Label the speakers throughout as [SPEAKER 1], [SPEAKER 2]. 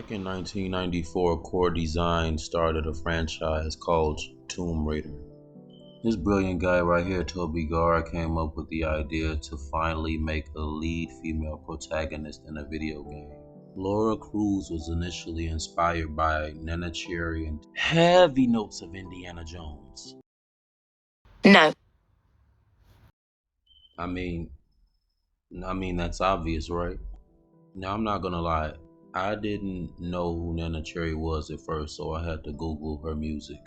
[SPEAKER 1] Back in 1994, Core Design started a franchise called Tomb Raider. This brilliant guy right here, Toby Garr, came up with the idea to finally make a lead female protagonist in a video game. Laura Cruz was initially inspired by Nana Cherry and heavy notes of Indiana Jones.
[SPEAKER 2] No.
[SPEAKER 1] I mean, that's obvious, right? Now, I'm not gonna lie. I didn't know who Nana Cherry was at first, so I had to Google her music.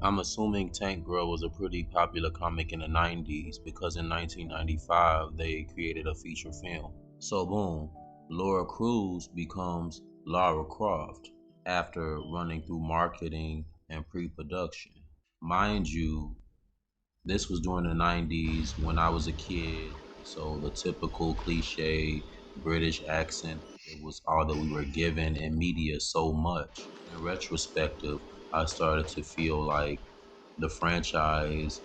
[SPEAKER 1] I'm assuming Tank Girl was a pretty popular comic in the 90s because in 1995 they created a feature film. So, boom, Laura Cruz becomes Lara Croft after running through marketing and pre production. Mind you, this was during the 90s when I was a kid, so the typical cliche British accent, it was all that we were given in media so much. In retrospective, I started to feel like the franchise,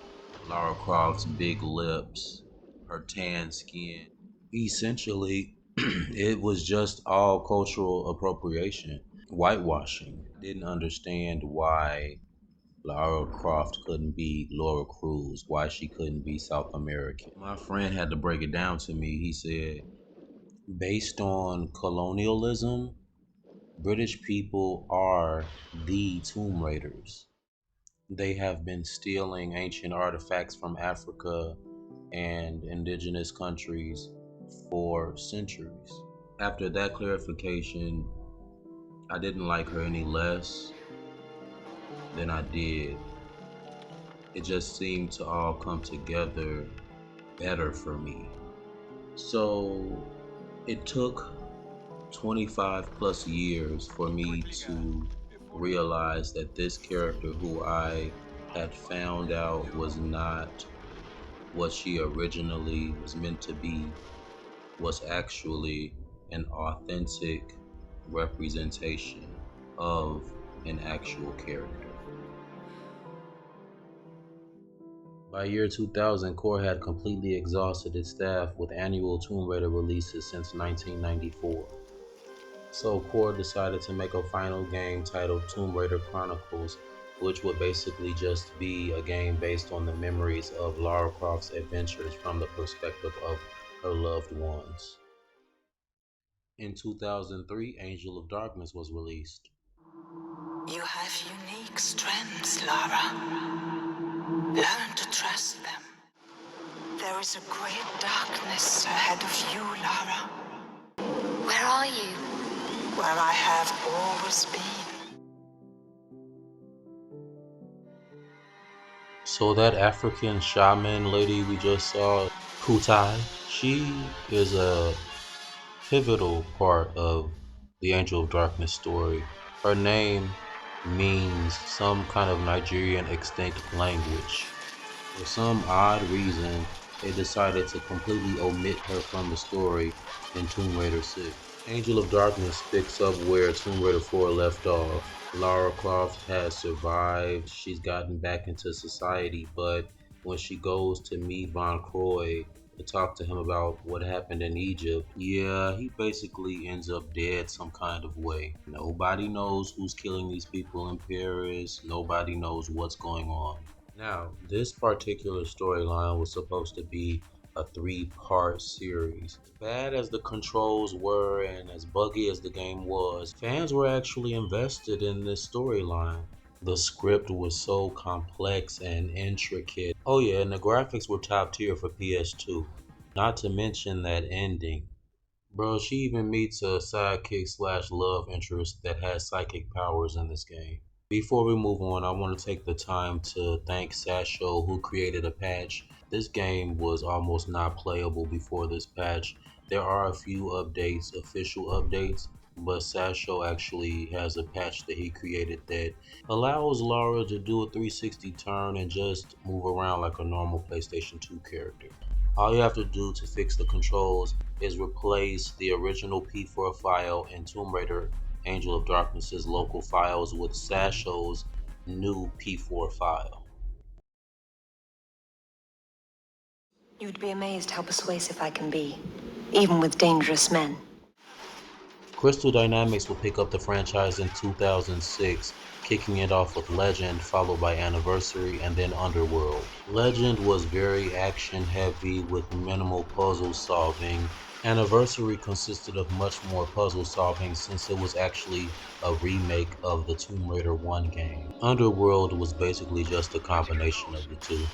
[SPEAKER 1] Lara Croft's big lips, her tan skin, essentially, it was just all cultural appropriation, whitewashing. Didn't understand why Lara Croft couldn't be Laura Cruz, why she couldn't be South American. My friend had to break it down to me. He said, based on colonialism, British people are the Tomb Raiders. They have been stealing ancient artifacts from Africa and indigenous countries for centuries. After that clarification, I didn't like her any less than I did. It just seemed to all come together better for me. So it took 25 plus years for me to realize that this character who I had found out was not what she originally was meant to be was actually an authentic representation of an actual character. By year 2000, Core had completely exhausted its staff with annual Tomb Raider releases since 1994. So Core decided to make a final game titled Tomb Raider Chronicles, which would basically just be a game based on the memories of Lara Croft's adventures from the perspective of her loved ones. In 2003, Angel of Darkness was released.
[SPEAKER 2] You have unique strengths, Lara. Learn to trust them. There is a great darkness ahead of you, Lara. Where are you? Where I have always been.
[SPEAKER 1] So that African shaman lady we just saw, Kutai, she is a pivotal part of the Angel of Darkness story. Her name means some kind of Nigerian extinct language. For some odd reason, they decided to completely omit her from the story in Tomb Raider 6. Angel of Darkness picks up where Tomb Raider 4 left off. Lara Croft has survived, she's gotten back into society, but when she goes to meet Von Croy to talk to him about what happened in Egypt, yeah, he basically ends up dead some kind of way. Nobody knows who's killing these people in Paris, nobody knows what's going on. Now, this particular storyline was supposed to be a three-part series. As bad as the controls were and as buggy as the game was, fans were actually invested in this storyline. The script was so complex and intricate. Oh yeah, and the graphics were top tier for PS2. Not to mention that ending. Bro, she even meets a sidekick slash love interest that has psychic powers in this game. Before we move on, I want to take the time to thank Sasho who created a patch. This game was almost not playable before this patch. There are a few updates, official updates, but Sasho actually has a patch that he created that allows Lara to do a 360 turn and just move around like a normal PlayStation 2 character. All you have to do to fix the controls is replace the original P4 file in Tomb Raider Angel of Darkness's local files with Sasho's new P4 file.
[SPEAKER 2] You'd be amazed how persuasive I can be, even with dangerous men.
[SPEAKER 1] Crystal Dynamics would pick up the franchise in 2006, kicking it off with Legend, followed by Anniversary, and then Underworld. Legend was very action heavy with minimal puzzle solving. Anniversary consisted of much more puzzle solving since it was actually a remake of the Tomb Raider 1 game. Underworld was basically just a combination of the two.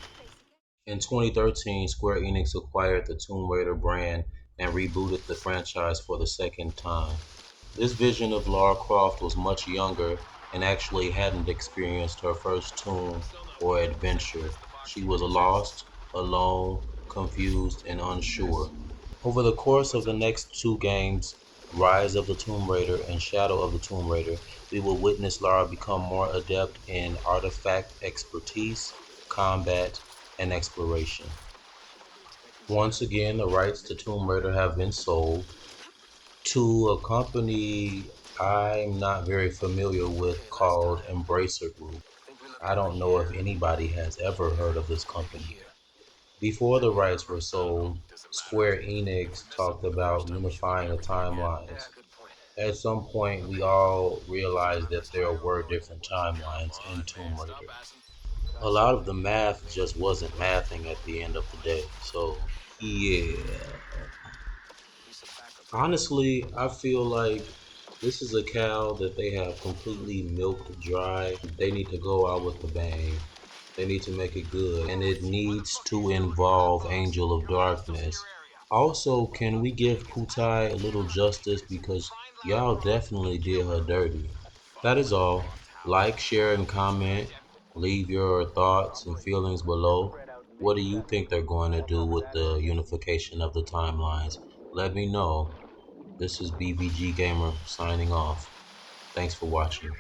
[SPEAKER 1] In 2013, Square Enix acquired the Tomb Raider brand and rebooted the franchise for the second time. This vision of Lara Croft was much younger and actually hadn't experienced her first tomb or adventure. She was lost, alone, confused, and unsure. Over the course of the next two games, Rise of the Tomb Raider and Shadow of the Tomb Raider, we will witness Lara become more adept in artifact expertise, combat, and exploration. Once again, the rights to Tomb Raider have been sold to a company I'm not very familiar with called Embracer Group. I don't know if anybody has ever heard of this company. Before the rights were sold, Square Enix talked about unifying the timelines. At some point, we all realized that there were different timelines in Tomb Raider. A lot of the math just wasn't mathing at the end of the day. So, yeah. Honestly, I feel like this is a cow that they have completely milked dry. They need to go out with a bang. They need to make it good, and it needs to involve Angel of Darkness. Also, can we give Putai a little justice because y'all definitely did her dirty. That is all. Like, share, and comment. Leave your thoughts and feelings below. What do you think they're going to do with the unification of the timelines? Let me know. This is BBG Gamer signing off. Thanks for watching.